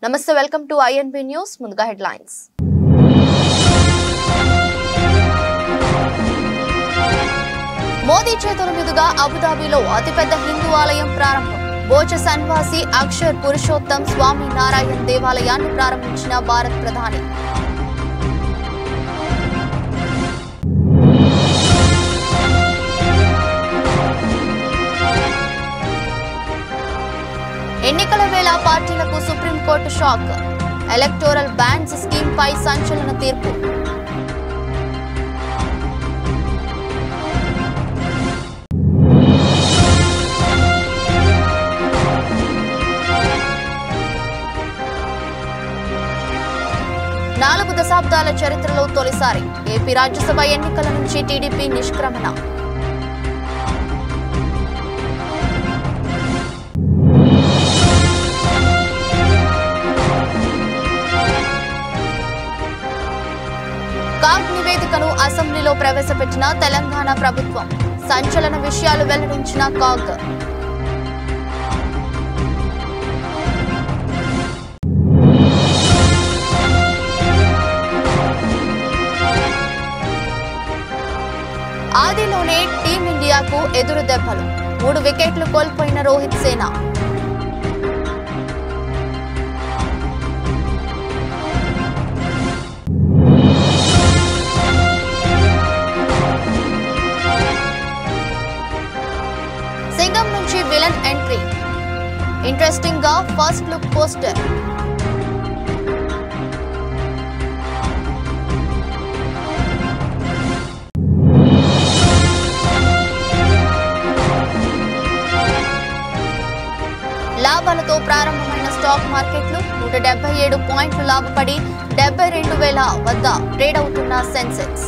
నమస్తే, welcome to INB news. ముందుగా headlines. Modi చేతుల మీదుగా అబుదాబిలో అతిపెద్ద హిందూ ఆలయం ప్రారంభం. భోజ సన్వాసి అక్షర్ పురుషోత్తం స్వామి నారాయణ్ దేవాలయాన్ని ప్రారంభించిన భారత ప్రధాని. ఎన్నికల వేళ పార్టీలకు supreme court shock. Electoral bonds scheme పై సంచలన తీర్పు. నాలుగు దశాబ్దాల చరిత్రలో తొలిసారి ఏపీ రాజ్యసభ ఎన్నికల నుంచి టీడీపీ నిష్క్రమణ. కాగ్ నివేదికను అసెంబ్లీలో ప్రవేశపెట్టిన తెలంగాణ ప్రభుత్వం. సంచలన విషయాలు వెల్లడించిన కాగ్. ఆదిలోనే టీమిండియాకు ఎదురు దెబ్బలు. 3 వికెట్లు కోల్పోయిన రోహిత్ సేన. సింగం నుంచి విలన్ ఎంట్రీ. ఇంట్రెస్టింగ్ గా ఫస్ట్ లుక్ పోస్టర్. లాభాలతో ప్రారంభమైన స్టాక్ మార్కెట్లు 177 పాయింట్లు లాభపడి 72,000 వద్ద ట్రేడ్ అవుతున్న సెన్సెక్స్.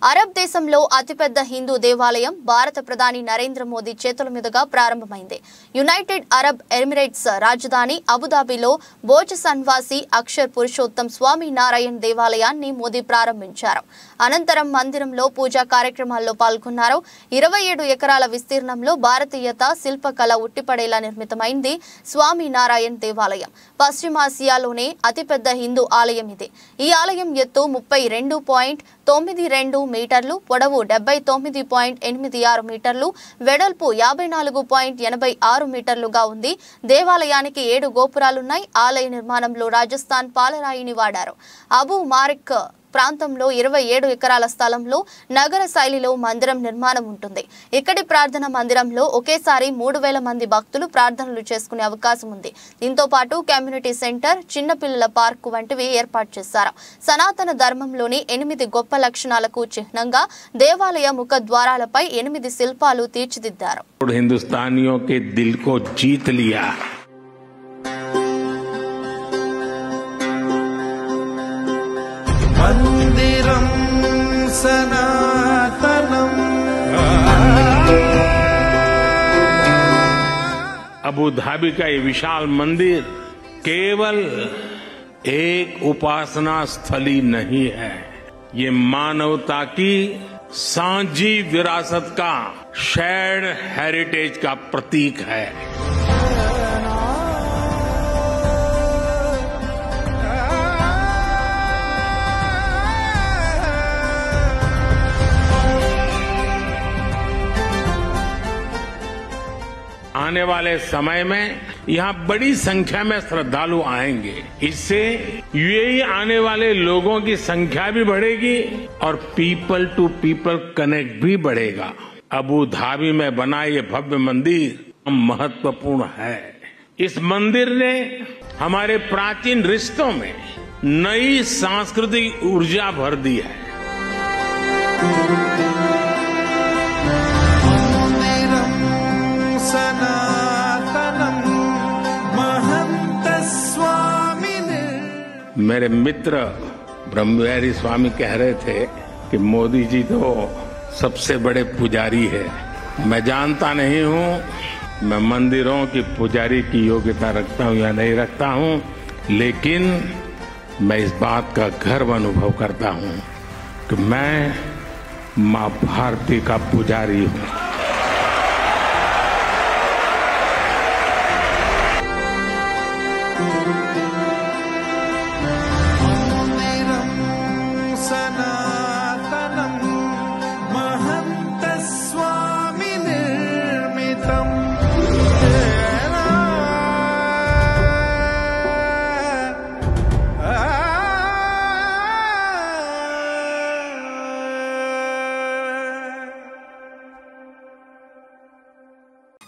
అరబ్ దేశంలో అతిపెద్ద హిందూ దేవాలయం భారత ప్రధాని నరేంద్ర మోదీ చేతుల మీదుగా ప్రారంభమైంది. యునైటెడ్ అరబ్ ఎమిరేట్స్ రాజధాని అబుదాబిలో భోజ సన్వాసి అక్షర్ పురుషోత్తం స్వామి నారాయణ్ దేవాలయాన్ని మోదీ ప్రారంభించారు. అనంతరం మందిరంలో పూజా కార్యక్రమాల్లో పాల్గొన్నారు. 27 ఎకరాల విస్తీర్ణంలో భారతీయత శిల్పకళ ఉట్టిపడేలా నిర్మితమైంది స్వామి నారాయణ్ దేవాలయం. పశ్చిమాసియాలోనే అతిపెద్ద హిందూ ఆలయం ఇది. ఈ ఆలయం ఎత్తు 32.92 మీటర్లు, పొడవు 79.86 మీటర్లు, వెడల్పు 54.86 మీటర్లుగా ఉంది. దేవాలయానికి 7 గోపురాలున్నాయి. ఆలయ నిర్మాణంలో రాజస్థాన్ పాలరాయిని వాడారు. అబు మారిక్ ప్రాంతంలో 27 ఎకరాల స్థలంలో నగర శైలిలో మందిరం నిర్మాణం ఉంటుంది. ఇక్కడి ప్రార్థన మందిరంలో ఒకేసారి 3,000 మంది భక్తులు ప్రార్థనలు చేసుకునే అవకాశం ఉంది. దీంతో పాటు కమ్యూనిటీ సెంటర్, చిన్నపిల్లల పార్కు వంటివి ఏర్పాటు చేశారు. సనాతన ధర్మంలోని 8 గొప్ప లక్షణాలకు చిహ్నంగా దేవాలయ ముఖ ద్వారాలపై 8 శిల్పాలు తీర్చిదిద్దారు. హిందుస్థానియోं के दिल को जीत लिया. मंदिरम सनातनम. अबू धाबी का ये विशाल मंदिर केवल एक उपासना स्थली नहीं है, ये मानवता की सांझी विरासत का शेयर्ड हेरिटेज का प्रतीक है. आने वाले समय में यहाँ बड़ी संख्या में श्रद्धालु आएंगे. इससे यूएई आने वाले लोगों की संख्या भी बढ़ेगी और पीपल टू पीपल कनेक्ट भी बढ़ेगा. अबू धाबी में बना ये भव्य मंदिर महत्वपूर्ण है. इस मंदिर ने हमारे प्राचीन रिश्तों में नई सांस्कृतिक ऊर्जा भर दी है. मेरे मित्र ब्रह्मविहारी स्वामी कह रहे थे कि मोदी जी तो सबसे बड़े पुजारी है. मैं जानता नहीं हूं मैं मंदिरों की पुजारी की योग्यता रखता हूं या नहीं रखता हूं, लेकिन मैं इस बात का गर्व अनुभव करता हूं कि मैं मां भारती का पुजारी हूं.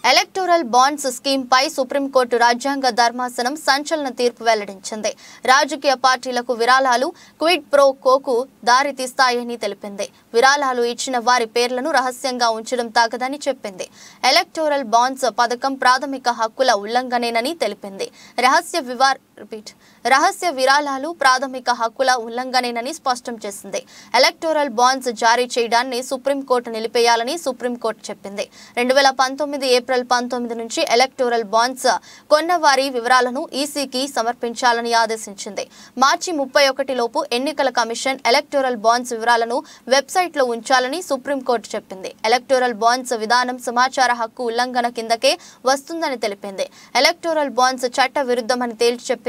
ఎలక్టోరల్ బాండ్స్ స్కీమ్ పై సుప్రీంకోర్టు రాజ్యాంగ ధర్మాసనం సంచలన తీర్పు వెల్లడించింది. రాజకీయ పార్టీలకు విరాళాలు క్విడ్ ప్రో కోకు దారి తీస్తాయని తెలిపింది. విరాళాలు ఇచ్చిన వారి పేర్లను రహస్యంగా ఉంచడం తగదని చెప్పింది. ఎలక్టోరల్ బాండ్స్ పథకం ప్రాథమిక హక్కుల ఉల్లంఘనేనని తెలిపింది. రహస్య విరాళాలు ప్రాథమిక హక్కుల ఉల్లంఘనేనని స్పష్టం చేసింది. ఎలక్టోరల్ బాండ్స్ జారీ చేయడాన్ని సుప్రీంకోర్టు నిలిపేయాలని సుప్రీంకోర్టు చెప్పింది. 2019 ఏప్రిల్ 19 నుంచి ఎలక్టోరల్ బాండ్స్ కొన్నవారి వివరాలను ఈసీకి సమర్పించాలని ఆదేశించింది. మార్చి 31 లోపు ఎన్నికల కమిషన్ ఎలక్టోరల్ బాండ్స్ వివరాలను వెబ్సైట్లో ఉంచాలని సుప్రీంకోర్టు చెప్పింది. ఎలక్టోరల్ బాండ్స్ విధానం సమాచార హక్కు ఉల్లంఘన కిందకే వస్తుందని తెలిపింది. ఎలక్టోరల్ బాండ్స్ చట్ట విరుద్ధమని తేల్చి చెప్పింది.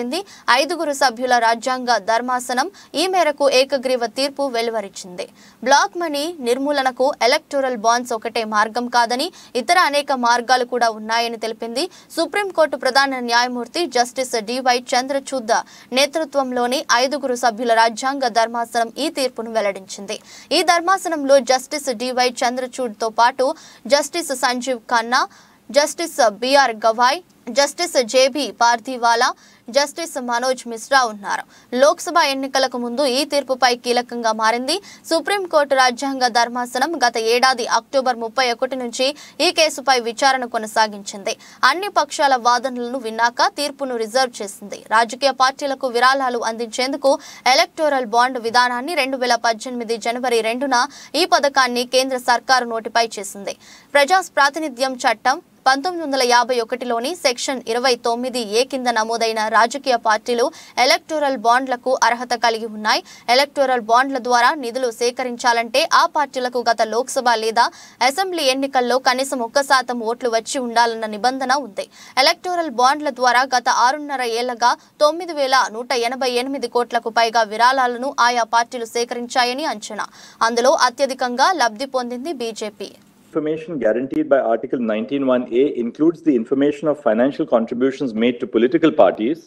5 సభ్యుల రాజ్యాంగ ధర్మాసనం ఈ మేరకు ఏకగ్రీవ తీర్పు వెలువరించింది. బ్లాక్ మనీ నిర్మూలనకు ఎలక్టోరల్ బాండ్స్ ఒకటే మార్గం కాదని ఇతర అనేక మార్గాలు కూడా ఉన్నాయని తెలిపింది. సుప్రీంకోర్టు ప్రధాన న్యాయమూర్తి జస్టిస్ డివై చంద్రచూడ్ నేతృత్వంలోని 5 సభ్యుల రాజ్యాంగ ధర్మాసనం ఈ తీర్పును వెల్లడించింది. ఈ ధర్మాసనంలో జస్టిస్ డివై చంద్రచూడ్ తో పాటు Justice Sanjiv Khanna, Justice BR Gavai, Justice JB Pardiwala, Justice Manoj Mishra ఉన్నారు. లోక్సభ ఎన్నికలకు ముందు ఈ తీర్పుపై కీలకంగా మారింది. సుప్రీంకోర్టు రాజ్యాంగ ధర్మాసనం గత ఏడాది అక్టోబర్ 31 నుంచి ఈ కేసుపై విచారణ కొనసాగించింది. అన్ని పక్షాల వాదనలను విన్నాక తీర్పును రిజర్వ్ చేసింది. రాజకీయ పార్టీలకు విరాళాలు అందించేందుకు ఎలక్టోరల్ బాండ్ విధానాన్ని 2018 జనవరి 2న ఈ పథకాన్ని కేంద్ర సర్కారు నోటిఫై చేసింది. ప్రజా ప్రాతినిధ్యం చట్టం 1951లోని సెక్షన్ 29A కింద నమోదైన రాజకీయ పార్టీలు ఎలక్టోరల్ బాండ్లకు అర్హత కలిగి ఉన్నాయి. ఎలక్టోరల్ బాండ్ల ద్వారా నిధులు సేకరించాలంటే ఆ పార్టీలకు గత లోక్సభ లేదా అసెంబ్లీ ఎన్నికల్లో కనీసం 1% ఓట్లు వచ్చి ఉండాలన్న నిబంధన ఉంది. ఎలక్టోరల్ బాండ్ల ద్వారా గత 6.5 ఏళ్లుగా 9,188 కోట్లకు పైగా విరాళాలను ఆయా పార్టీలు సేకరించాయని అంచనా. అందులో అత్యధికంగా లబ్ధి పొందింది BJP. Information guaranteed by Article 19(1)A includes the information of financial contributions made to political parties.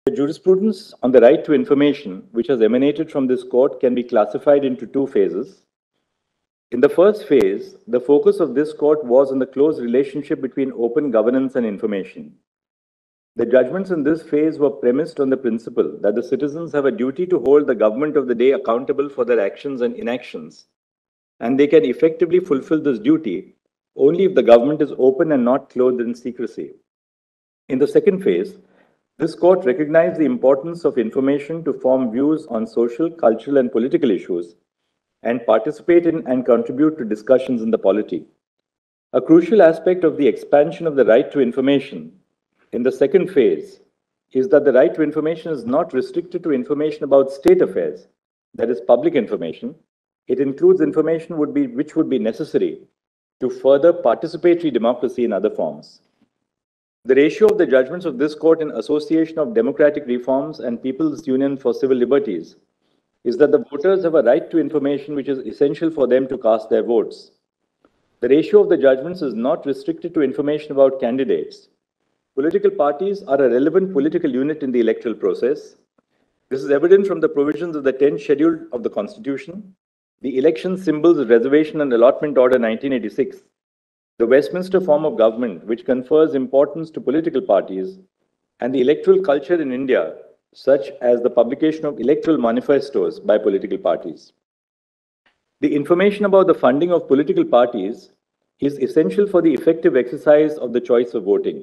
The jurisprudence on the right to information, which has emanated from this court, can be classified into 2 phases. In the first phase, the focus of this court was on the close relationship between open governance and information. The judgments in this phase were premised on the principle that the citizens have a duty to hold the government of the day accountable for their actions and inactions, and they can effectively fulfill this duty only if the government is open and not clothed in secrecy. In the second phase, this court recognized the importance of information to form views on social, cultural, and political issues and participate in and contribute to discussions in the polity. A crucial aspect of the expansion of the right to information in the second phase is that the right to information is not restricted to information about state affairs, that is public information. It includes information which would be necessary to further participatory democracy in other forms. The ratio of the judgments of this court in Association of Democratic Reforms and People's Union for Civil Liberties is that the voters have a right to information which is essential for them to cast their votes. The ratio of the judgments is not restricted to information about candidates. Political parties are a relevant political unit in the electoral process. This is evident from the provisions of the 10th schedule of the Constitution, the Election Symbols Reservation and Allotment Order 1986, the Westminster form of government which confers importance to political parties, and the electoral culture in India, such as the publication of electoral manifestos by political parties. The information about the funding of political parties is essential for the effective exercise of the choice of voting.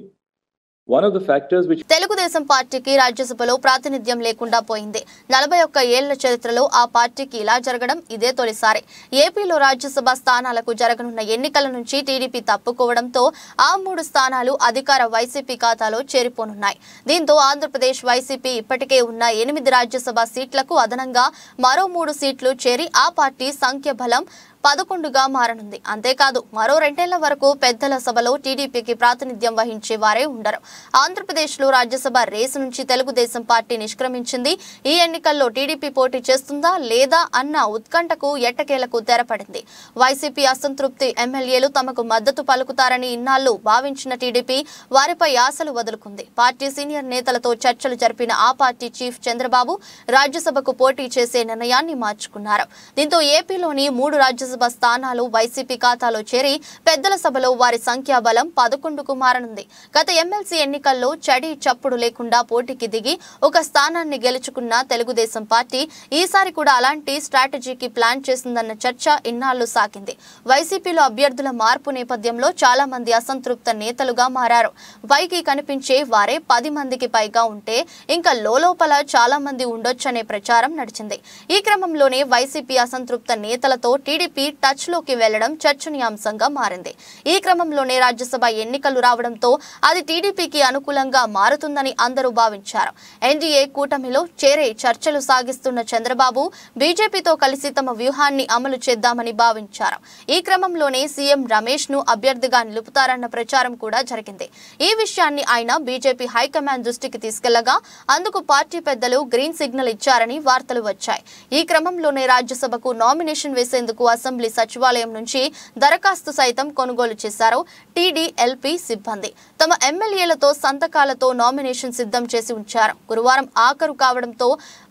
One of the factors which Telugu Desam పార్టీకి రాజ్యసభలో ప్రాతినిధ్యం లేకుండా పోయింది. 41 ఏళ్ల చరిత్రలో ఆ పార్టీకి ఇలా జరగడం ఇదే తొలిసారి. ఏపీలో రాజ్యసభ స్థానాలకు జరగనున్న ఎన్నికల నుంచి టీడీపీ తప్పుకోవడంతో ఆ 3 స్థానాలు అధికార వైసీపీ ఖాతాలో చేరిపోనున్నాయి. దీంతో ఆంధ్రప్రదేశ్ వైసీపీ ఇప్పటికే ఉన్న 8 రాజ్యసభ సీట్లకు అదనంగా మరో 3 సీట్లు చేరి ఆ పార్టీ సంఖ్య బలం 11గా మారనుంది. అంతేకాదు మరో 2 ఏళ్ల వరకు పెద్దల సభలో టీడీపీకి ప్రాతినిధ్యం వహించే వారే ఉండరు. ఆంధ్రప్రదేశ్లో రాజ్యసభ రేసు నుంచి తెలుగుదేశం పార్టీ నిష్క్రమించింది. ఈ ఎన్నికల్లో టీడీపీ పోటీ చేస్తుందా లేదా అన్న ఉత్కంఠకు ఎట్టకేలకు తెరపడింది. వైసీపీ అసంతృప్తి ఎమ్మెల్యేలు తమకు మద్దతు పలుకుతారని ఇన్నాళ్లు భావించిన టీడీపీ వారిపై ఆశలు వదులుకుంది. పార్టీ సీనియర్ నేతలతో చర్చలు జరిపిన ఆ పార్టీ చీఫ్ చంద్రబాబు రాజ్యసభకు పోటీ చేసే నిర్ణయాన్ని మార్చుకున్నారు. దీంతో ఏపీలోని 3 రాజ్యసభ రాజ్యసభ స్థానాలు వైసీపీ ఖాతాలో చేరి పెద్దల సభలో వారి సంఖ్యాబలం 11కు మారనుంది. గత ఎమ్మెల్సీ ఎన్నికల్లో చడి చప్పుడు లేకుండా పోటీకి దిగి ఒక స్థానాన్ని గెలుచుకున్న తెలుగుదేశం పార్టీ ఈసారి కూడా అలాంటి స్ట్రాటజీకి ప్లాన్ చేసిందన్న చర్చ ఇన్నాళ్లు సాగింది. వైసీపీలో అభ్యర్థుల మార్పు నేపథ్యంలో చాలా మంది అసంతృప్త నేతలుగా మారారు. పైకి కనిపించే వారే 10 మందికి పైగా ఉంటే ఇంకా లోపల చాలా మంది ఉండొచ్చనే ప్రచారం నడిచింది. ఈ క్రమంలోనే వైసీపీ అసంతృప్త నేతలతో టీడీపీ టచ్ లోకి వెళ్లడం చర్చనీయాంశంగా మారింది. ఈ క్రమంలోనే రాజ్యసభ ఎన్నికలు రావడంతో అది టీడీపీకి అనుకూలంగా మారుతుందని అందరూ భావించారు. ఎన్డీఏ కూటమిలో చేరే చర్చలు సాగిస్తున్న చంద్రబాబు బీజేపీతో కలిసి తమ వ్యూహాన్ని అమలు చేద్దామని భావించారు. ఈ క్రమంలోనే సీఎం రమేష్ ను అభ్యర్థిగా నిలుపుతారన్న ప్రచారం కూడా జరిగింది. ఈ విషయాన్ని ఆయన బీజేపీ హైకమాండ్ దృష్టికి తీసుకెళ్లగా అందుకు పార్టీ పెద్దలు గ్రీన్ సిగ్నల్ ఇచ్చారని వార్తలు వచ్చాయి. ఈ క్రమంలోనే రాజ్యసభకు నామినేషన్ వేసేందుకు అసెంబ్లీ సచివాలయం నుంచి దరఖాస్తు సైతం కొనుగోలు చేశారు టీడీఎల్పీ సిబ్బంది. తమ ఎమ్మెల్యేలతో సంతకాలతో నామినేషన్ సిద్ధం చేసి ఉంచారు. గురువారం ఆఖరు కావడంతో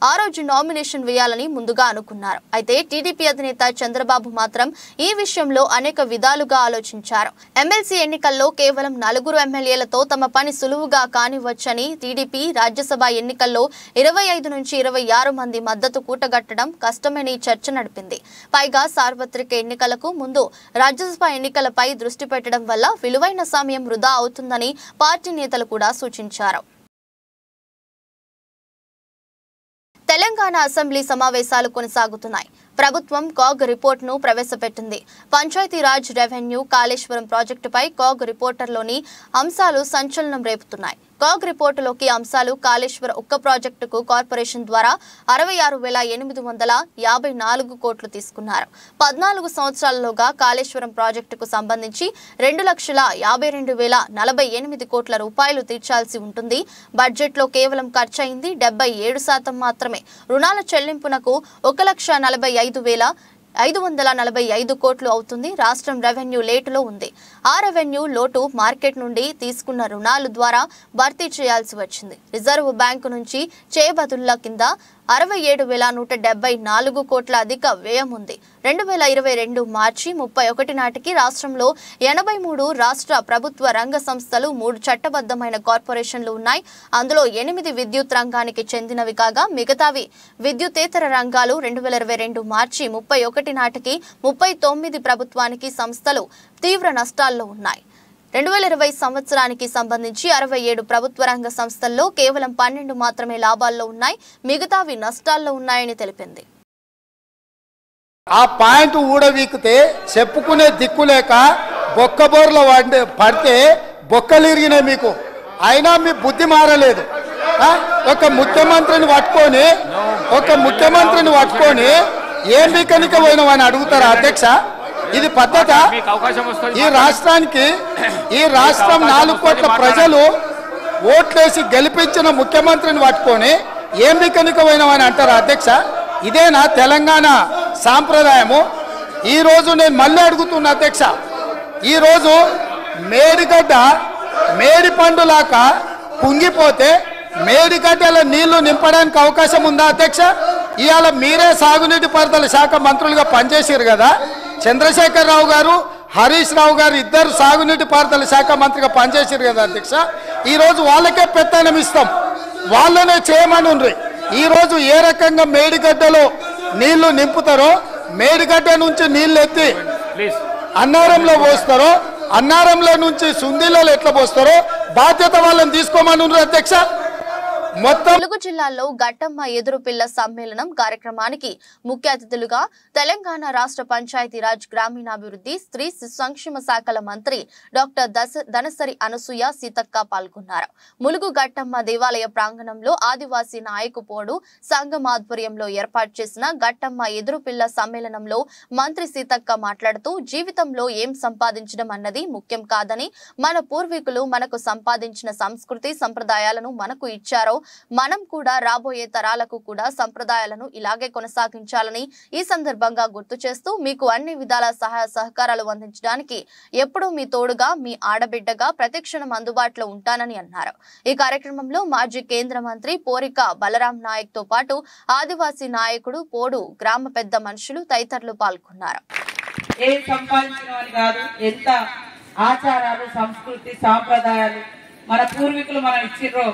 ఆ రోజు నామినేషన్ వేయాలని ముందుగా అనుకున్నారు. అయితే టీడీపీ అధినేత చంద్రబాబు మాత్రం ఈ విషయంలో అనేక విధాలుగా ఆలోచించారు. ఎమ్మెల్సీ ఎన్నికల్లో కేవలం 4 ఎమ్మెల్యేలతో తమ పని సులువుగా కానివచ్చని టీడీపీ రాజ్యసభ ఎన్నికల్లో 25 నుంచి 26 మంది మద్దతు కూటగట్టడం కష్టమని చర్చ నడిపింది. పైగా సార్వత్రిక ఎన్నికలకు ముందు రాజ్యసభ ఎన్నికలపై దృష్టి పెట్టడం వల్ల విలువైన సమయం వృధా అవుతుందని పార్టీ నేతలు కూడా సూచించారు. తెలంగాణ అసెంబ్లీ సమావేశాలు కొనసాగుతున్నాయి. ప్రభుత్వం కాగ్ రిపోర్టును ప్రవేశపెట్టింది. పంచాయతీరాజ్, రెవెన్యూ, కాళేశ్వరం ప్రాజెక్టుపై కాగ్ రిపోర్టర్లోని అంశాలు సంచలనం రేపుతున్నాయి. కాగ్ రిపోర్టులోకి అంశాలు కాళేశ్వర ఉక్క ప్రాజెక్టుకు కార్పొరేషన్ ద్వారా 66,854 కోట్లు తీసుకున్నారు. 14 సంవత్సరాలలోగా కాళేశ్వరం ప్రాజెక్టుకు సంబంధించి 2,52,048 కోట్ల రూపాయలు తీర్చాల్సి ఉంటుంది. బడ్జెట్లో కేవలం ఖర్చయింది 77% మాత్రమే. రుణాల చెల్లింపునకు 1,45,545 కోట్లు అవుతుంది. రాష్ట్రం రెవెన్యూ లేటులో ఉంది. ఆ రెవెన్యూ లోటు మార్కెట్ నుండి తీసుకున్న రుణాల ద్వారా భర్తీ చేయాల్సి వచ్చింది. రిజర్వ్ బ్యాంకు నుంచి చేయబదుళ్ల కింద 67,174 కోట్ల అధిక వ్యయం ఉంది. 2022 మార్చి 31 నాటికి రాష్ట్రంలో 83 రాష్ట్ర ప్రభుత్వ రంగ సంస్థలు, 3 చట్టబద్ధమైన కార్పొరేషన్లు ఉన్నాయి. అందులో 8 విద్యుత్ రంగానికి చెందినవి కాగా మిగతావి విద్యుతేతర రంగాలు. 2022 మార్చి 31 నాటికి 39 ప్రభుత్వానికి సంస్థలు తీవ్ర నష్టాల్లో ఉన్నాయి. 2020 సంవత్సరానికి సంబంధించి 67 ప్రభుత్వ రంగ సంస్థల్లో కేవలం 12 మాత్రమే లాభాల్లో ఉన్నాయి. మిగతావి నష్టాల్లో ఉన్నాయని తెలిపింది. ఆ పాయింట్ ఊడవీకితే చెప్పుకునే దిక్కులేక బొక్కబోర్ల పడితే బొక్కలిరిగినాయి మీకు. అయినా మీ బుద్ధి మారలేదు. ఒక ముఖ్యమంత్రిని పట్టుకొని ఏం బికనిక పోయినావని అడుగుతారా అధ్యక్ష? ఇది పద్ధత? ఈ రాష్ట్రం 4 కోట్ల ప్రజలు ఓట్లేసి గెలిపించిన ముఖ్యమంత్రిని పట్టుకొని ఏం బికనిక పోయినావని అంటారా అధ్యక్ష? ఇదేనా తెలంగాణ సాంప్రదాయము? ఈ రోజు నేను మళ్ళీ అడుగుతున్నా అధ్యక్ష, ఈ రోజు మేడి పండులాక కుంగిపోతే మేడిగడ్డల నీళ్లు నింపడానికి అవకాశం ఉందా అధ్యక్ష? ఇవాళ మీరే సాగునీటి పారుదల శాఖ మంత్రులుగా పనిచేసారు కదా. చంద్రశేఖర్ రావు గారు, హరీష్ రావు గారు ఇద్దరు సాగునీటి పారుదల శాఖ మంత్రిగా పనిచేసారు కదా అధ్యక్ష. ఈ రోజు వాళ్ళకే పెత్తనం ఇస్తాం, వాళ్ళనే చేయమని ఉండ్రి. ఈ రోజు ఏ రకంగా మేడిగడ్డలో నీళ్లు నింపుతారో, మేడిగడ్డ నుంచి నీళ్లు ఎత్తి అన్నారంలో పోస్తారో, అన్నారంలో నుంచి సుందిలలో ఎట్లా పోస్తారో బాధ్యత వాళ్ళని తీసుకోమని ఉండ్రి అధ్యక్ష. ములుగు జిల్లాలో గట్టమ్మ ఎదురుపిల్ల సమ్మేళనం కార్యక్రమానికి ముఖ్య అతిథులుగా తెలంగాణ రాష్ట్ర పంచాయతీరాజ్, గ్రామీణాభివృద్ధి, స్త్రీ శిశు సంక్షేమ శాఖల మంత్రి డాక్టర్ ధనసరి అనసూయ సీతక్క పాల్గొన్నారు. ములుగు గట్టమ్మ దేవాలయ ప్రాంగణంలో ఆదివాసీ నాయకుపోడు సంఘం ఆధ్వర్యంలో ఏర్పాటు చేసిన గట్టమ్మ ఎదురుపిల్ల సమ్మేళనంలో మంత్రి సీతక్క మాట్లాడుతూ, జీవితంలో ఏం సంపాదించడం అన్నది ముఖ్యం కాదని, మన పూర్వీకులు మనకు సంపాదించిన సంస్కృతి సంప్రదాయాలను మనకు ఇచ్చారో మనం కూడా రాబోయే తరాలకు కూడా సంప్రదాయాలను ఇలాగే కొనసాగించాలని ఈ సందర్భంగా గుర్తు చేస్తూ, మీకు అన్ని విధాల సహాయ సహకారాలు అందించడానికి ఎప్పుడూ మీ తోడుగా, మీ ఆడబిడ్డగా ప్రతిక్షణం అందుబాటులో ఉంటానని అన్నారు. ఈ కార్యక్రమంలో మాజీ కేంద్ర మంత్రి పోరిక బలరాం నాయక్ తో పాటు ఆదివాసీ నాయకుడు, పోడు గ్రామ పెద్ద మనుషులు తదితరులు పాల్గొన్నారు. ఏం సంపాదించినవని కాదు, ఎంత ఆచారాలు, సంస్కృతి, సాంప్రదాయాలు మన పూర్వీకులు మనకిచ్చిర్రో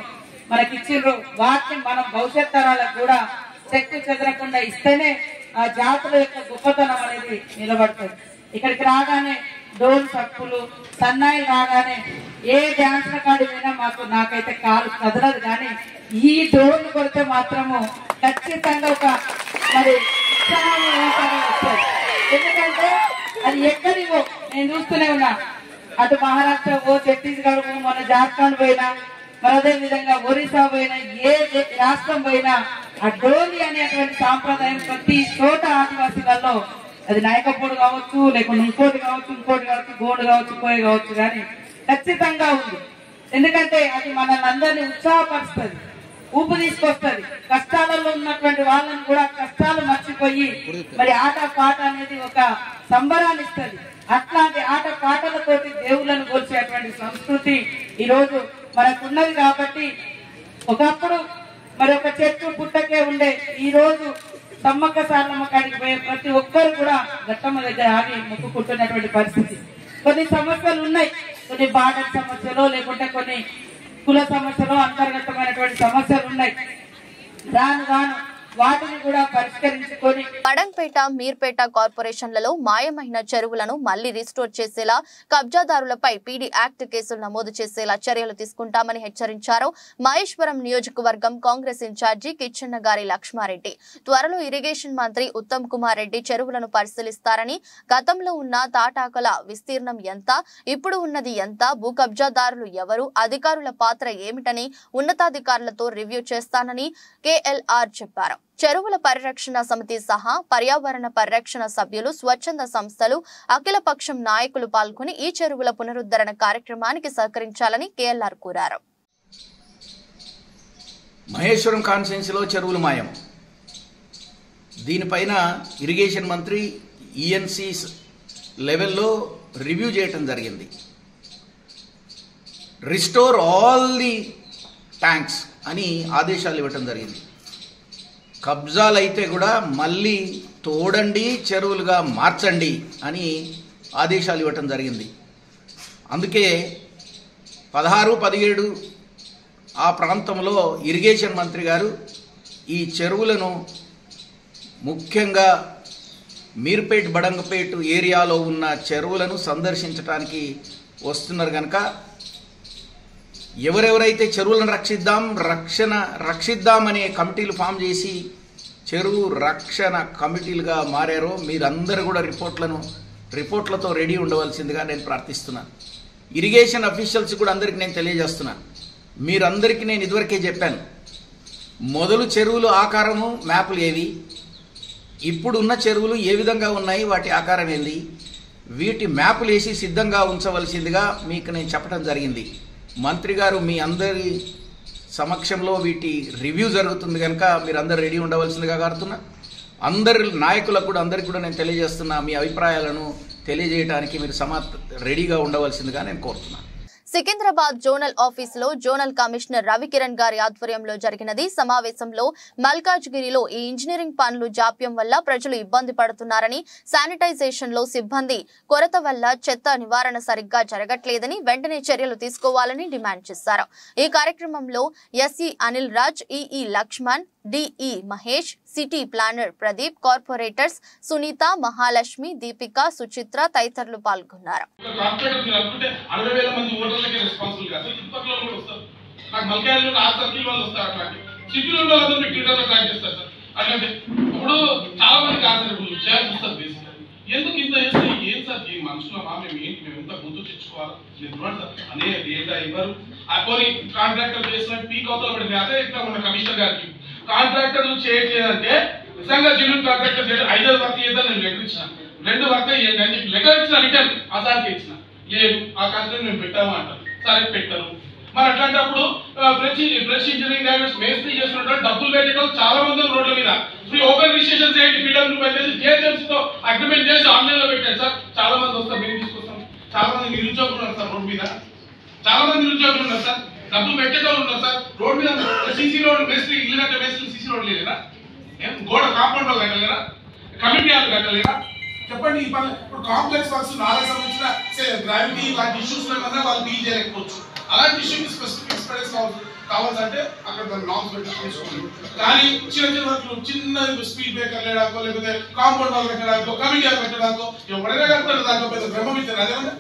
వాటిని మనం భవిష్యత్ తరాలకు కూడా చెక్కు చెదరకుండా ఇస్తేనే ఆ జాతుల యొక్క గొప్పతనం అనేది నిలబడుతుంది. ఇక్కడికి రాగానే డోలు చప్పులు సన్నాయిలు రాగానే ఏ డాన్స్ కాడిపోయినా నాకైతే కాలు కదలదు, కానీ ఈ డోలు కొడితే మాత్రము ఖచ్చితంగా ఒక మరి ఉత్సాహం వస్తుంది. ఎందుకంటే అది ఎక్కడివో నేను చూస్తూనే ఉన్నా, అటు మహారాష్ట్ర పో, ఛత్తీస్గఢ్ పో, మన జార్ఖండ్ పోయినా, మరి అదే విధంగా ఒరిస్సా పోయినా, ఏ రాష్ట్రం పోయినా ఆ డోలి అనేటువంటి సాంప్రదాయం ప్రతి చోట ఆదివాసీలలో అది నాయకపోడు కావచ్చు, లేకుంటే ఇంకోటి కావచ్చు, గోడు కావచ్చు, కోయ కావచ్చు, కానీ ఖచ్చితంగా ఉంది. ఎందుకంటే అది మనల్ని అందరినీ ఉత్సాహపరుస్తుంది, ఊపు తీసుకొస్తుంది. కష్టాలలో ఉన్నటువంటి వాళ్ళని కూడా కష్టాలు మర్చిపోయి మరి ఆట పాట అనేది ఒక సంబరాన్ని ఇస్తుంది. అట్లాంటి ఆట పాటలతోటి దేవుళ్ళను కొలిచేటువంటి సంస్కృతి ఈ రోజు మనకున్నది. కాబట్టి ఒకప్పుడు మరి ఒక చెట్టు పుట్టకే ఉండే, ఈ రోజు సమ్మక్క సారలమ్మ కాడికి పోయే ప్రతి ఒక్కరు కూడా గట్టమ్మ దగ్గర ఆగి మొక్కుకుంటున్నటువంటి పరిస్థితి. కొన్ని సమస్యలు ఉన్నాయి, కొన్ని బార్డర్ సమస్యలు, లేకుంటే కొన్ని కుల సమస్యలు, అంతర్గతమైనటువంటి సమస్యలు ఉన్నాయి. రాను వాటిని కూడా పరిష్కరించుకొని పడంపేట, మీర్పేట కార్పొరేషన్లలో మాయమైన చెరువులను మళ్లీ రిస్టోర్ చేసేలా, కబ్జాదారులపై పీడీ యాక్ట్ కేసులు నమోదు చేసేలా చర్యలు తీసుకుంటామని హెచ్చరించారు మహేశ్వరం నియోజకవర్గం కాంగ్రెస్ ఇన్ఛార్జి కిచ్చన్నగారి లక్ష్మారెడ్డి. త్వరలో ఇరిగేషన్ మంత్రి ఉత్తమ్ కుమార్ రెడ్డి చెరువులను పరిశీలిస్తారని, గతంలో ఉన్న తాటాకల విస్తీర్ణం ఎంత, ఇప్పుడు ఉన్నది ఎంత, భూ కబ్జాదారులు ఎవరు, అధికారుల పాత్ర ఏమిటని ఉన్నతాధికారులతో రివ్యూ చేస్తానని కేఎల్ఆర్ చెప్పారు. చెరువుల పరిరక్షణ సమితి సహా పర్యావరణ పరిరక్షణ సభ్యులు, స్వచ్ఛంద సంస్థలు, అఖిలపక్షం నాయకులు పాల్గొని ఈ చెరువుల పునరుద్ధరణ కార్యక్రమానికి సహకరించాలని కేఎల్ఆర్ కోరారు. మహేశ్వరం కాన్స్టిట్యున్సీలో చెరువులు మాయం. దీనిపైన ఇరిగేషన్ మంత్రి ఈఎన్సీ లెవెల్లో రివ్యూ చేయటం జరిగింది. రిస్టోర్ ఆల్ ది ట్యాంక్స్ అని ఆదేశాలు ఇవ్వటం జరిగింది. కబ్జాలు అయితే కూడా మళ్ళీ తోడండి, చెరువులుగా మార్చండి అని ఆదేశాలు ఇవ్వటం జరిగింది. అందుకే 16, 17 ఆ ప్రాంతంలో ఇరిగేషన్ మంత్రి గారు ఈ చెరువులను ముఖ్యంగా మీర్పేట్, బడంగపేట ఏరియాలో ఉన్న చెరువులను సందర్శించడానికి వస్తున్నారు కనుక ఎవరెవరైతే చెరువులను రక్షిద్దామనే కమిటీలు ఫామ్ చేసి చెరువు రక్షణ కమిటీలుగా మారారో మీరందరూ కూడా రిపోర్ట్లతో రెడీ ఉండవలసిందిగా నేను ప్రార్థిస్తున్నాను. ఇరిగేషన్ అఫీషియల్స్ కూడా అందరికీ నేను తెలియజేస్తున్నాను. మీరందరికీ నేను ఇదివరకే చెప్పాను, మొదలు చెరువులు ఆకారము మ్యాపులు ఏవి, ఇప్పుడు ఉన్న చెరువులు ఏ విధంగా ఉన్నాయి, వాటి ఆకారం ఏంది, వీటి మ్యాపులు వేసి సిద్ధంగా ఉంచవలసిందిగా మీకు నేను చెప్పడం జరిగింది. మంత్రి గారు మీ అందరి సమక్షంలో వీటి రివ్యూ జరుగుతుంది కనుక మీరందరూ రెడీ ఉండవలసిందిగా కోరుతున్నా. అందరి నాయకులకు కూడా అందరికీ కూడా నేను తెలియజేస్తున్నా, మీ అభిప్రాయాలను తెలియజేయడానికి మీరు రెడీగా ఉండవలసిందిగా నేను కోరుతున్నాను. సికింద్రాబాద్ జోనల్ ఆఫీసులో జోనల్ కమిషనర్ రవికిరణ్ గారి ఆధ్వర్యంలో జరిగినది. సమావేశంలో మల్కాజ్గిరిలో ఈ ఇంజనీరింగ్ పనులు జాప్యం వల్ల ప్రజలు ఇబ్బంది పడుతున్నారని, శానిటైజేషన్ లో సిబ్బంది కొరత వల్ల చెత్త నివారణ సరిగ్గా జరగట్లేదని, వెంటనే చర్యలు తీసుకోవాలని డిమాండ్ చేశారు. ఈ కార్యక్రమంలో SE Anil Raj, EE Laxman, DE Mahesh, city planner Pradeep, corporators Sunitha, Mahalakshmi, Deepika, Suchitra తదితరులు పాల్గొన్నారు. ఎందుకు ఇంత చేస్తే ఏం సార్ ఈ మనుషుల మేము ఏంటి, మేము ఎంత గుర్తు తెచ్చుకోవాలి అనే డేటా ఇవ్వరు. పోనీ కాంట్రాక్టర్ చేసిన పీక్ అవుతా పడింది. అదే ఇక్కడ ఉన్న కమిషనర్ గారికి కాంట్రాక్టర్లు చేయట్లేదంటే నిజంగా జెన్యూన్ కాంట్రాక్టర్ చేయడం 5 వర్క్ చేద్దాం నేను లెటర్ ఇచ్చిన, 2 వర్క్ చేయండి అని చెప్పి లెటర్ ఇచ్చిన, రిటర్న్ అసార్కి ఇచ్చిన, లేదు ఆ కాంట్రాక్ట్ మేము పెట్టాము అంటారు. సరే పెట్టారు. మరి అట్లాంటప్పుడు ఫ్రెష్ ఇంజనీరింగ్ గ్రాడ్యుయేట్స్ మేస్త్రీ చేస్తున్నట్టు డబ్బులు పెట్టేటప్పుడు చాలా మంది రోడ్ల మీద ఫ్రీ ఓపెన్ రిజిస్ట్రేషన్ చేయండి, పీడబ్ల్యూ పెట్టేసి జిహెచ్ఎంసీతో అగ్రిమెంట్ చేసి ఆన్లైన్ లో పెట్టారు సార్. చాలా మంది వస్తారు, మేము తీసుకొస్తాం. చాలా మంది నిరుద్యోగులు ఉన్నారు సార్ రోడ్ మీద, చాలా మంది నిరుద్యోగులు ఉన్నారు సార్, డబ్బులు పెట్టేటోళ్ళు ఉన్నారు సార్. రోడ్ మీద సీసీ రోడ్ మేస్త్రీ ఇల్లు కట్టే మేస్త్రీ సీసీ రోడ్ లేదా, గోడ కాంపౌండ్ వాళ్ళు కట్టలేరా, కమిటీ వాళ్ళు కట్టలేరా, చెప్పండి. ఇప్పుడు కాంప్లెక్స్ వర్క్స్ నాలుగు సంబంధించిన గ్రావిటీ ఇలాంటి ఇష్యూస్ ఏమన్నా వాళ్ళు డీల్ చేయలేకపోవచ్చు. అలాంటి ఇష్యూకి స్పెసిఫిక్ ఎక్స్పీరియన్స్ కావాల్సింటే అక్కడ నామ్స్ పెట్టి తీసుకోండి. కానీ చిన్న వర్క్లు చిన్న స్పీడ్ బ్రేకర్ లేడాకో లేకపోతే కాంపౌండ్ వాల్ పెట్టడానికో కమిటీ పెట్టడానికో ఎవరైనా కడతాడు. దాంట్లో పెద్ద బ్రహ్మవిద్యను అదేమన్నా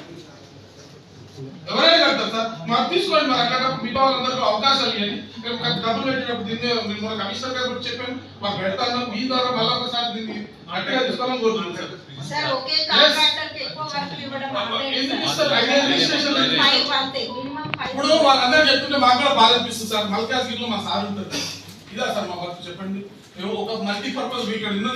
ఎవరైనా కడతారు సార్. మాకు తీసుకోండి. మరి అక్కడ మిగతా వాళ్ళందరికీ అవకాశాలు ఇవ్వండి. మేము డబ్బులు పెట్టేటప్పుడు దీన్ని మేము కమిషనర్ గారు కూడా చెప్పాము. మాకు పెడతాను. మీ ద్వారా మళ్ళీ ఒకసారి దీన్ని గట్టిగా తీసుకోవాలని కోరుతున్నాం సార్. ఇప్పుడు వాళ్ళందరూ చెప్తుంటే మాకు కూడా బాధ అనిపిస్తుంది సార్. మల్కాజ్గిరిలో మా సార్ ఉంటుంది. ఇదా సార్ మా వర్క్ చెప్పండి.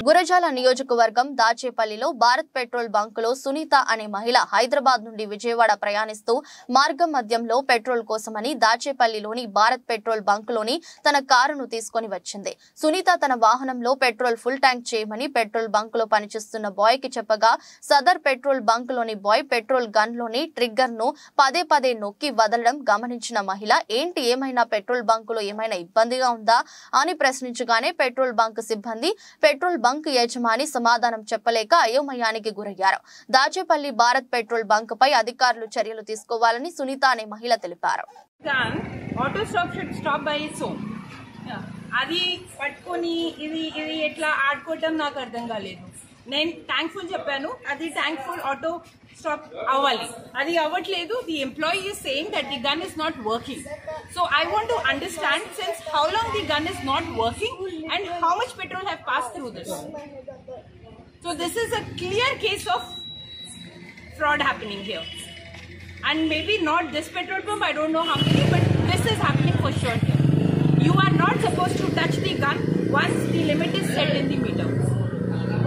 గురజాల నియోజకవర్గం దాచేపల్లిలో భారత్ పెట్రోల్ బంకులో సునీత అనే మహిళ హైదరాబాద్ నుండి విజయవాడ ప్రయాణిస్తూ మార్గం మధ్యంలో పెట్రోల్ కోసమని దాచేపల్లిలోని భారత్ పెట్రోల్ బంకులోని తన కారును తీసుకొని వచ్చింది. సునీత తన వాహనంలో పెట్రోల్ ఫుల్ ట్యాంక్ చేయమని పెట్రోల్ బంకులో పనిచేస్తున్న బాయ్ కి చెప్పగా సదర్ పెట్రోల్ బంకులోని బాయ్ పెట్రోల్ గన్ లోని ట్రిగ్గర్ ను పదే పదే నొక్కి వదలడం గమనించిన మహిళ ఏంటి ఏమైనా పెట్రోల్ బంకులో ఏమైనా ఇబ్బందిగా ఉందా అని ప్రశ్నించగానే పెట్రోల్ బంక్ సిబ్బంది పెట్రోల్ బంక్ యజమాని సమాధానం చెప్పలేక అయోమయానికి గురయ్యారు. దాచేపల్లి భారత్ పెట్రోల్ బంక్ పై అధికారులు చర్యలు తీసుకోవాలని సునీత అనే మహిళ తెలిపారు. అది పట్టుకొని ఇది ఎట్లా ఆడుకోవటం నాకు అర్థం కాలేదు. నేను థ్యాంక్ఫుల్ చెప్పాను. అది థ్యాంక్ఫుల్ ఆటో స్టాప్ అవ్వాలి. అది అవ్వట్లేదు. The employee is saying that the gun is not working. So I want to understand since how long the gun is not working and how much petrol have passed through this. So this is a clear case of fraud happening here. And maybe not this petrol pump, I don't know how many, but this is happening for sure here. You are not supposed to touch the gun once the limit is set in the meter.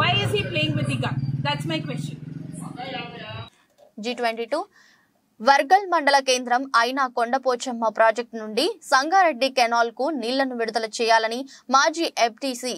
Why is he playing with the gun? That's my question. G22 Wargal మండల కేంద్రం అయిన Kondapochamma project నుండి Sangareddy canal కు నీళ్లను విడుదల చేయాలని మాజీ FTC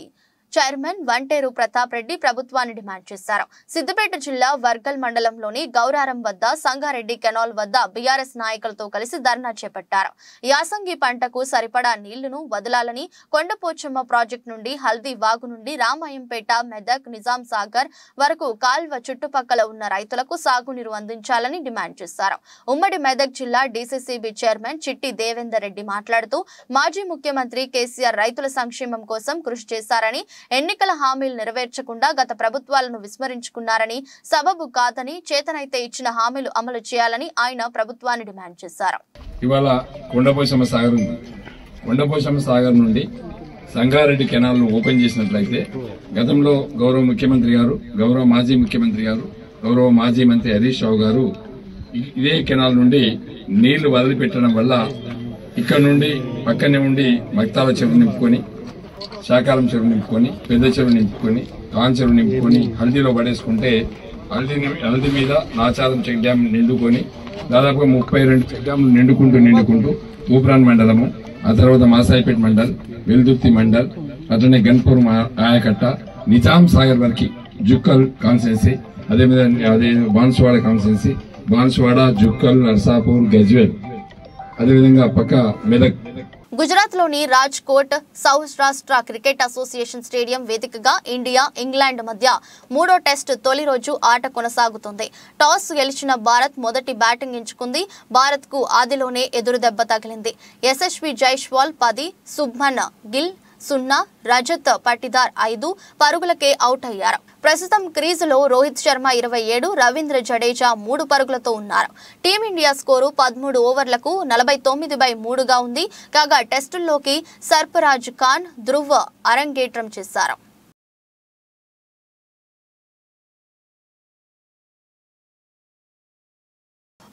chairman Vanteru Pratap Reddy ప్రభుత్వాన్ని డిమాండ్ చేశారు. సిద్దిపేట జిల్లా వర్గల్ మండలంలోని గౌరారం వద్ద సంగారెడ్డి కెనాల్ వద్ద బీఆర్ఎస్ నాయకులతో కలిసి ధర్నా చేపట్టారు. యాసంగి పంటకు సరిపడా నీళ్లను వదలాలని, కొండపోచమ్మ ప్రాజెక్టు నుండి హల్దీ వాగు నుండి రామాయంపేట, మెదక్, నిజాం సాగర్ వరకు కాల్వ చుట్టుపక్కల ఉన్న రైతులకు సాగునీరు అందించాలని డిమాండ్ చేశారు. ఉమ్మడి మెదక్ జిల్లా డీసీసీబీ చైర్మన్ చిట్టి దేవేందర్ రెడ్డి మాట్లాడుతూ మాజీ ముఖ్యమంత్రి కేసీఆర్ రైతుల సంక్షేమం కోసం కృషి చేశారని, ఎన్నికల హామీలు నెరవేర్చకుండా గత ప్రభుత్వాలను విస్మరించుకున్నారని, సబబు కాదని చేతనైతే ఇచ్చిన హామీలు అమలు చేయాలని ఆయన ప్రభుత్వాన్ని డిమాండ్ చేశారు. ఇవాళ కొండపోచమ్మ సాగర్ నుండి సంగారెడ్డి కెనాల్ ను ఓపెన్ చేసినట్లయితే గతంలో గౌరవ ముఖ్యమంత్రి గారు, గౌరవ మాజీ ముఖ్యమంత్రి గారు, గౌరవ మాజీ మంత్రి హరీష్ రావు గారు ఇదే కెనాల్ నుండి నీళ్లు వదిలిపెట్టడం వల్ల ఇక్కడ నుండి పక్కనే ఉండి మక్తాల చెరువు నింపుకొని, శాకాలం చెరువు నింపుకొని, పెద్ద చెరువు నింపుకొని, కాన్ చెరువు నింపుకొని హల్దీలో పడేసుకుంటే హల్దీ మీద నాచారం చెక్ డ్యాం నిండుకొని దాదాపుగా 32 చెక్ డ్యాములు నిండుకుంటూ ఊప్రాన్ మండలము, ఆ తర్వాత మాసాయిపేట మండల్, వెల్దుర్తి మండల్, అట్లనే గన్పూర్ ఆయకట్ట, నిజాం సాగర్ వరకు జుక్కల్ కాన్స్టిట్యున్సీ, అదే బాన్సువాడ కాన్స్టిట్యున్సీ, బాన్సువాడ, జుక్కల్, నర్సాపూర్, గజ్వేల్, అదేవిధంగా పక్క మెదక్. గుజరాత్ లోని Rajkot Saurashtra cricket association stadium వేదికగా ఇండియా, ఇంగ్లాండ్ మధ్య 3వ టెస్ట్ తొలి రోజు ఆట కొనసాగుతుంది. టాస్ గెలిచిన భారత్ మొదటి బ్యాటింగ్ ఎంచుకుంది. భారత్ కు ఆదిలోనే ఎదురుదెబ్బ తగిలింది. యశస్వి జైస్వాల్ 10, శుభ్మన్ గిల్ 0, రజత్ పటిదార్ 5 పరుగులకే అవుట్ అయ్యారు. ప్రస్తుతం క్రీజులో రోహిత్ శర్మ 27, రవీంద్ర జడేజా 3 పరుగులతో ఉన్నారు. టీమిండియా స్కోరు 13 ఓవర్లకు 49/3గా ఉంది. కాగా టెస్టుల్లోకి సర్ఫరాజ్ ఖాన్, ధ్రువ్ అరంగేట్రం చేశారు.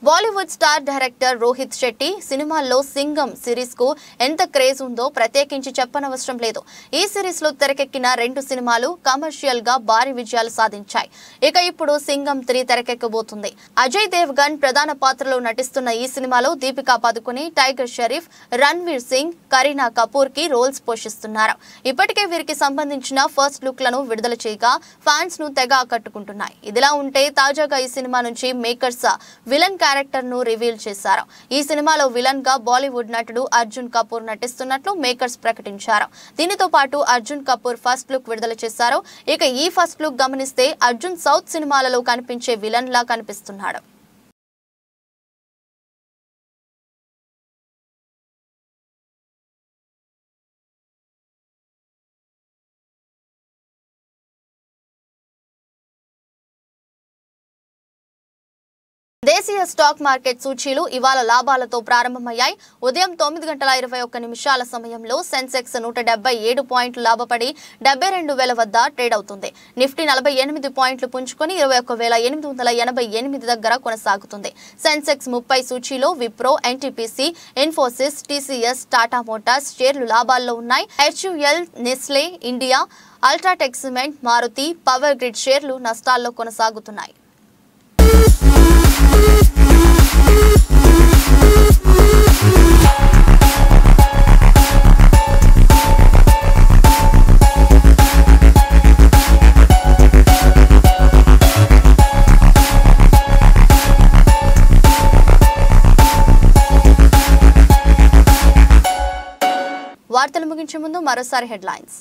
బాలీవుడ్ స్టార్ డైరెక్టర్ రోహిత్ శెట్టి సినిమాల్లో సింగం సిరీస్ కు ఎంత క్రేజ్ ఉందో ప్రత్యేకించి చెప్పనవసరం లేదు. ఈ సిరీస్ లో తెరకెక్కిన 2 సినిమాలు కమర్షియల్ గా భారీ విజయాలు సాధించాయి. ఇక ఇప్పుడు సింగం 3 తెరకెక్కబోతుంది. అజయ్ దేవ్గన్ ప్రధాన పాత్రలో నటిస్తున్న ఈ సినిమాలో దీపికా పదుకుని, టైగర్ షరీఫ్, రణ్వీర్ సింగ్, కరీనా కపూర్ కి రోల్స్ పోషిస్తున్నారు. ఇప్పటికే వీరికి సంబంధించిన ఫస్ట్ లుక్ లను విడుదల చేయగా ఫ్యాన్స్ ను తెగ ఆకట్టుకుంటున్నాయి. ఇదిలా ఉంటే తాజాగా ఈ సినిమా నుంచి మేకర్స్ విలన్ క్యారెక్టర్ ను రివీల్ చేశారు. ఈ సినిమాలో విలన్ గా బాలీవుడ్ నటుడు అర్జున్ కపూర్ నటిస్తున్నట్లు మేకర్స్ ప్రకటించారు. దీనితో పాటు అర్జున్ కపూర్ ఫస్ట్ లుక్ విడుదల చేశారు. ఇక ఈ ఫస్ట్ లుక్ గమనిస్తే అర్జున్ సౌత్ సినిమాలలో కనిపించే విలన్ లా కనిపిస్తున్నాడు. దేశీయ స్టాక్ మార్కెట్ సూచీలు ఇవాళ లాభాలతో ప్రారంభమయ్యాయి. ఉదయం 9:21 సమయంలో సెన్సెక్స్ 177 పాయింట్లు లాభపడి 72,000 వద్ద ట్రేడ్ అవుతుంది. నిఫ్టీ 48 పాయింట్లు పుంజుకొని 21,888 దగ్గర కొనసాగుతుంది. సెన్సెక్స్ 30 సూచీలో Wipro, NTPC, Infosys, TCS, Tata Motors షేర్లు లాభాల్లో ఉన్నాయి. HUL, Nestle India, UltraTech Cement, Maruti, Power Grid షేర్లు నష్టాల్లో కొనసాగుతున్నాయి. వార్తలు ముగించే ముందు మరోసారి హెడ్లైన్స్.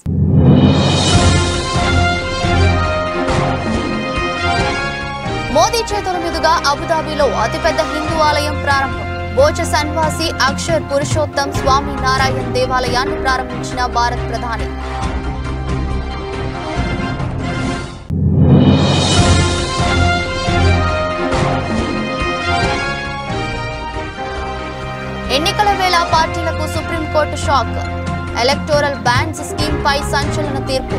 మోదీ చేతుల మీదుగా అబుదాబిలో అతిపెద్ద హిందూ ఆలయం ప్రారంభం. బోచ సన్వాసి అక్షర్ పురుషోత్తం స్వామి నారాయణ్ దేవాలయాన్ని ప్రారంభించిన భారత్ ప్రధాని. ఎన్నికల వేళ పార్టీలకు supreme court shock. Electoral bonds scheme పై సంచలన తీర్పు.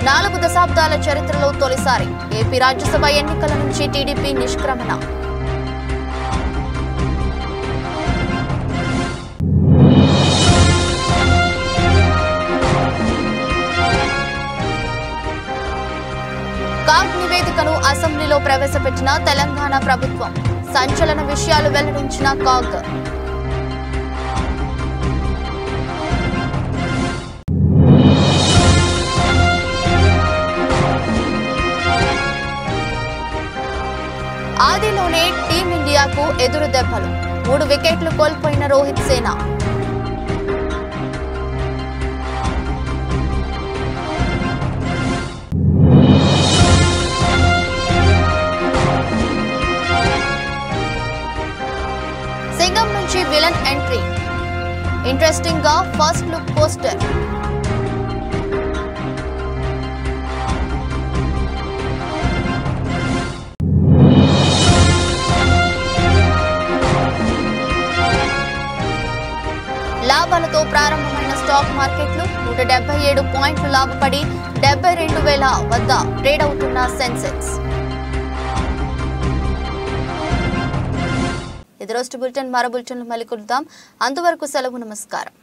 నాలుగు దశాబ్దాల చరిత్రలో తొలిసారి ఏపీ రాజ్యసభ ఎన్నికల నుంచి టీడీపీ నిష్క్రమణ. కాగ్ నివేదికను అసెంబ్లీలో ప్రవేశపెట్టిన తెలంగాణ ప్రభుత్వం. సంచలన విషయాలు వెల్లడించిన కాగ్. ఆదిలోనే టీమిండియాకు ఎదురు దెబ్బలు. 3 వికెట్లు కోల్పోయిన రోహిత్ సేన. సింగం నుంచి విలన్ ఎంట్రీ. ఇంట్రెస్టింగ్ గా ఫస్ట్ లుక్ పోస్టర్. లాభాలతో ప్రారంభమైన స్టాక్ మార్కెట్లు 177 పాయింట్లు లాభపడి 72,000 వద్ద ట్రేడ్ అవుతున్న సెన్సెక్స్. ఇది రోజు బులెటిన్. మరో బులెటిన్లు మళ్ళీ కలుద్దాం. అంతవరకు సెలవు. నమస్కారం.